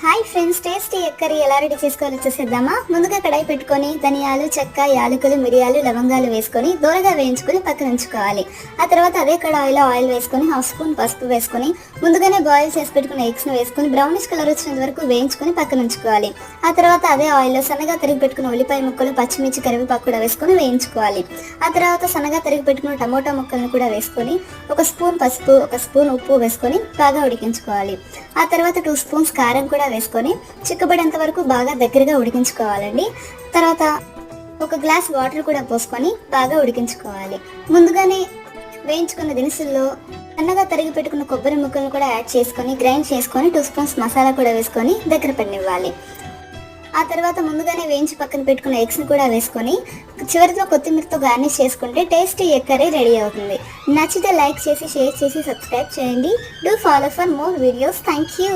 Hi friends, tasty egg curry ఎలా ready చేసుకోవాలో చూసేద్దామా. ముందుగా కడాయి పెట్టుకొని ధనియాలు, చెక్క, యాలకులు, మిరియాలు, లవంగాలు వేసుకొని దోరగా వేయించుకొని పక్కన ఉంచుకోవాలి. ఆ తర్వాత అదే కడాయిలో ఆయిల్ వేసుకొని 1/2 స్పూన్ పసుపు వేసుకొని ముందుగానే బాయిల్ చేసి పెట్టుకున్న ఎగ్స్ను వేసుకొని బ్రౌనిష్ కలర్ వచ్చినంత వరకు వేయించుకొని పక్కన ఉంచుకోవాలి. ఆ తర్వాత అదే ఆయిల్లో సన్నగా తరిగి పెట్టుకున్న ఉల్లిపాయ ముక్కలు, పచ్చిమిర్చి, కరివేపాకు కూడా వేసుకొని వేయించుకోవాలి. ఆ తర్వాత సన్నగా తరిగి పెట్టుకున్న టమోటా ముక్కలను కూడా వేసుకొని 1 స్పూన్ పసుపు, 1 స్పూన్ ఉప్పు వేసుకొని బాగా ఉడికించుకోవాలి. ఆ తర్వాత 2 స్పూన్స్ కారం కూడా వేసుకొని చిక్కబడేంత వరకు బాగా దగ్గరగా ఉడికించుకోవాలండి. తర్వాత 1 గ్లాస్ వాటర్ కూడా పోసుకొని బాగా ఉడికించుకోవాలి. ముందుగానే వేయించుకున్న దినుసుల్లో సన్నగా తరిగి పెట్టుకున్న కొబ్బరి ముక్కలను కూడా యాడ్ చేసుకొని గ్రైండ్ చేసుకొని 2 స్పూన్స్ మసాలా కూడా వేసుకొని దగ్గర పడినివ్వాలి. ఆ తర్వాత ముందుగానే వేయించి పక్కన పెట్టుకున్న ఎగ్స్ని కూడా వేసుకొని చివరిలో కొత్తిమీరతో గార్నిష్ చేసుకుంటే టేస్టీ ఎగ్ కర్రీ రెడీ అవుతుంది. నచ్చితే లైక్ చేసి, షేర్ చేసి, సబ్స్క్రైబ్ చేయండి. Do follow for more videos. Thank you.